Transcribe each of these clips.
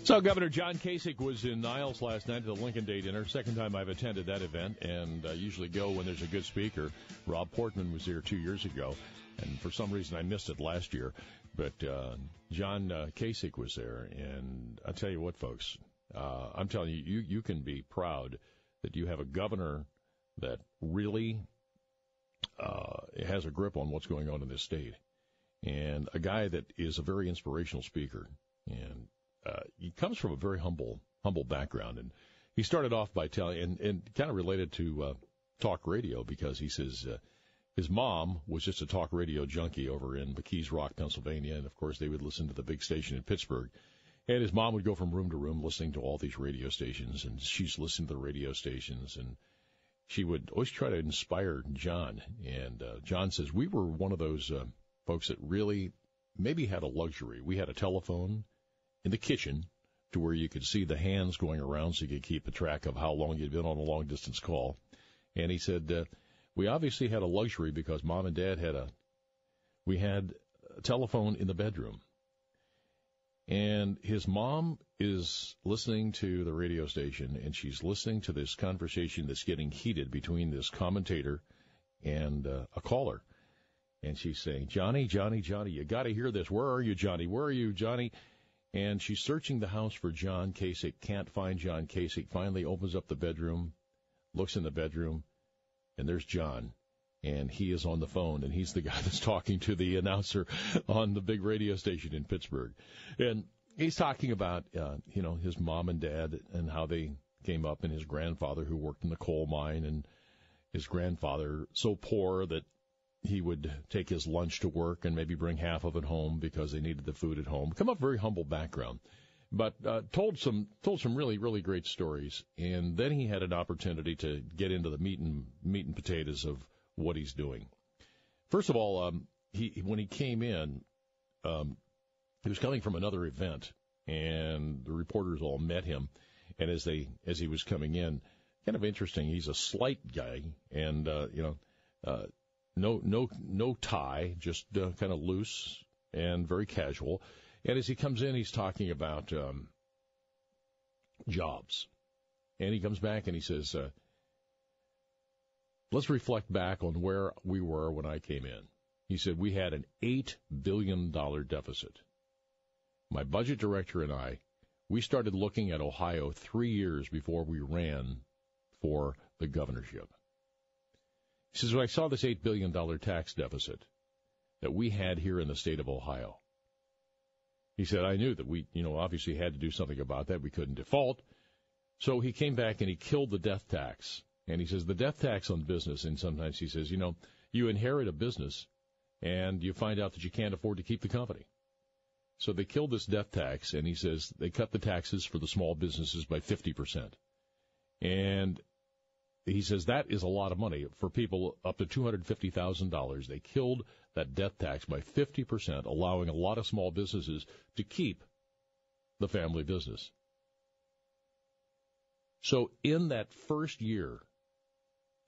So Governor John Kasich was in Niles last night at the Lincoln Day dinner. Second time I've attended that event, and I usually go when there's a good speaker. Rob Portman was there 2 years ago, and for some reason I missed it last year. But John Kasich was there, and I'll tell you what, folks, I'm telling you, you can be proud that you have a governor that really has a grip on what's going on in this state, and a guy that is a very inspirational speaker. And he comes from a very humble background, and he started off by telling, and kind of related to talk radio, because he says his mom was just a talk radio junkie over in McKees Rock, Pennsylvania, and of course they would listen to the big station in Pittsburgh. And his mom would go from room to room listening to all these radio stations, and she's listening to the radio stations, and she would always try to inspire John. And John says, we were one of those folks that really maybe had a luxury. We had a telephone in the kitchen to where you could see the hands going around so you could keep a track of how long you'd been on a long-distance call. And he said, we obviously had a luxury because Mom and Dad had a telephone in the bedroom. And his mom is listening to the radio station, and she's listening to this conversation that's getting heated between this commentator and a caller. And she's saying, Johnny, you got to hear this. Where are you, Johnny? Where are you, Johnny? And she's searching the house for John Kasich, can't find John Kasich, finally opens up the bedroom, looks in the bedroom, and there's John. And he is on the phone, and he's the guy that's talking to the announcer on the big radio station in Pittsburgh. And he's talking about, his mom and dad and how they came up, and his grandfather who worked in the coal mine, and his grandfather so poor that he would take his lunch to work and maybe bring half of it home because they needed the food at home. Come up very humble background, but told some really, really great stories. And then he had an opportunity to get into the meat and potatoes of what he's doing. First of all, when he came in, he was coming from another event, and the reporters all met him. And as he was coming in, kind of interesting. He's a slight guy, and no tie, just kind of loose and very casual. And as he comes in, he's talking about jobs. And he comes back and he says, let's reflect back on where we were when I came in. He said, we had an $8 billion deficit. My budget director and I, we started looking at Ohio 3 years before we ran for the governorship. He says, when I saw this $8 billion tax deficit that we had here in the state of Ohio, he said, I knew that we, obviously had to do something about that. We couldn't default. So he came back and he killed the death tax. And he says, the death tax on business, and sometimes he says, you inherit a business and you find out that you can't afford to keep the company. So they killed this death tax, and he says they cut the taxes for the small businesses by 50%. And he says that is a lot of money for people up to $250,000. They killed that death tax by 50%, allowing a lot of small businesses to keep the family business. So in that first year,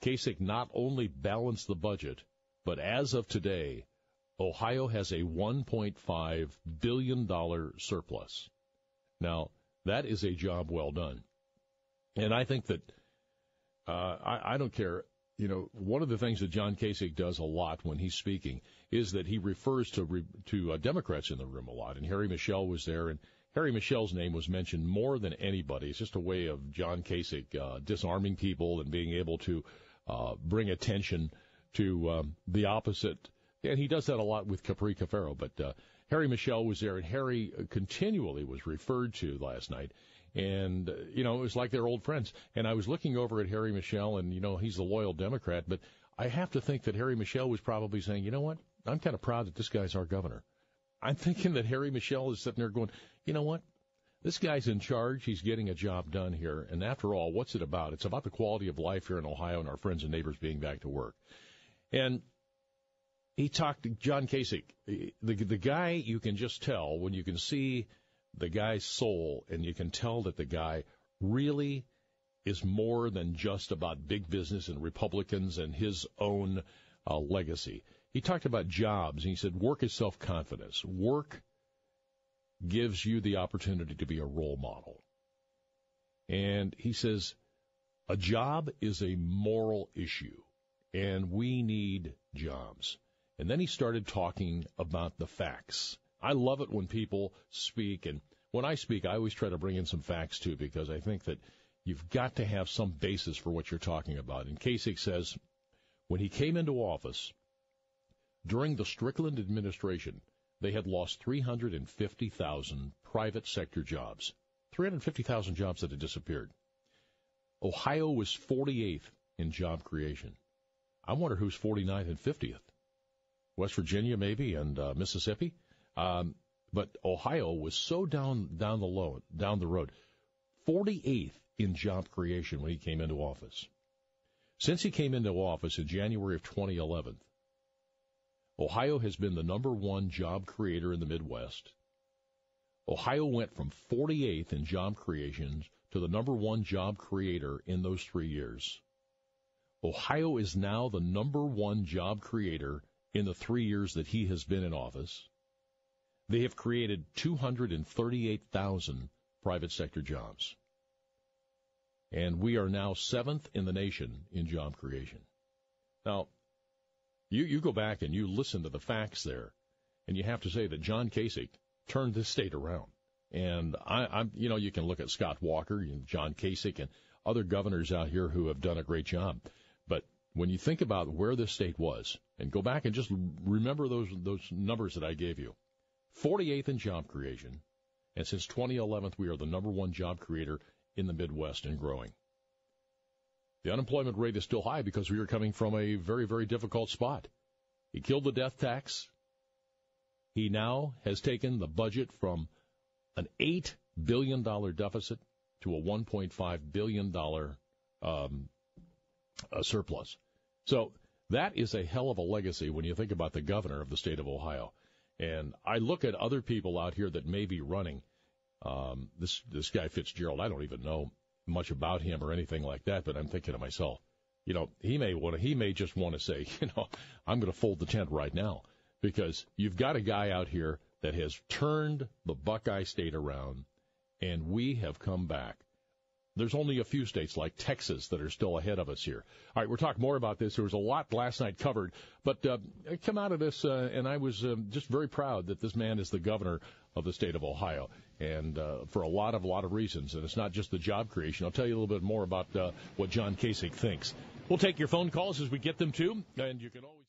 Kasich not only balanced the budget, but as of today, Ohio has a $1.5 billion surplus. Now, that is a job well done. And I think that I don't care. One of the things that John Kasich does a lot when he's speaking is that he refers to Democrats in the room a lot. And Harry Michel was there, and Harry Michel's name was mentioned more than anybody. It's just a way of John Kasich disarming people and being able to bring attention to the opposite. And he does that a lot with Capri Cafaro. But Harry Michel was there, and Harry continually was referred to last night. And, it was like they're old friends. And I was looking over at Harry Michel, and, he's a loyal Democrat. But I have to think that Harry Michel was probably saying, you know what, I'm kind of proud that this guy's our governor. I'm thinking that Harry Michel is sitting there going, you know what, this guy's in charge. He's getting a job done here. And after all, what's it about? It's about the quality of life here in Ohio and our friends and neighbors being back to work. And he talked to John Kasich, the guy, you can just tell when you can see the guy's soul, and you can tell that the guy really is more than just about big business and Republicans and his own legacy. He talked about jobs, and he said work is self-confidence. Work gives you the opportunity to be a role model. And he says, a job is a moral issue, and we need jobs. And then he started talking about the facts. I love it when people speak, and when I speak, I always try to bring in some facts, too, because I think that you've got to have some basis for what you're talking about. And Kasich says, when he came into office, during the Strickland administration, they had lost 350,000 private sector jobs. 350,000 jobs that had disappeared. Ohio was 48th in job creation. I wonder who's 49th and 50th. West Virginia, maybe, and Mississippi. But Ohio was so down the road. 48th in job creation when he came into office. Since he came into office in January of 2011, Ohio has been the number one job creator in the Midwest. Ohio went from 48th in job creations to the number one job creator in those 3 years. Ohio is now the number one job creator in the 3 years that he has been in office. They have created 238,000 private sector jobs. And we are now 7th in the nation in job creation. Now, you go back and you listen to the facts there, and you have to say that John Kasich turned this state around. And I'm you can look at Scott Walker, John Kasich, and other governors out here who have done a great job. But when you think about where this state was, and go back and just remember those numbers that I gave you, 48th in job creation, and since 2011, we are the number one job creator in the Midwest and growing. The unemployment rate is still high because we are coming from a very, very difficult spot. He killed the death tax. He now has taken the budget from an $8 billion deficit to a $1.5 billion surplus. So that is a hell of a legacy when you think about the governor of the state of Ohio. And I look at other people out here that may be running. This guy Fitzgerald, I don't even know much about him or anything like that, but I'm thinking to myself, he may just want to say, I'm going to fold the tent right now, because you've got a guy out here that has turned the Buckeye State around, and we have come back. There's only a few states like Texas that are still ahead of us here. All right, we'll talk more about this. There was a lot last night covered, but I come out of this, and I was just very proud that this man is the governor of the state of Ohio, and for a lot of reasons. And it's not just the job creation. I'll tell you a little bit more about what John Kasich thinks. We'll take your phone calls as we get them to, and you can always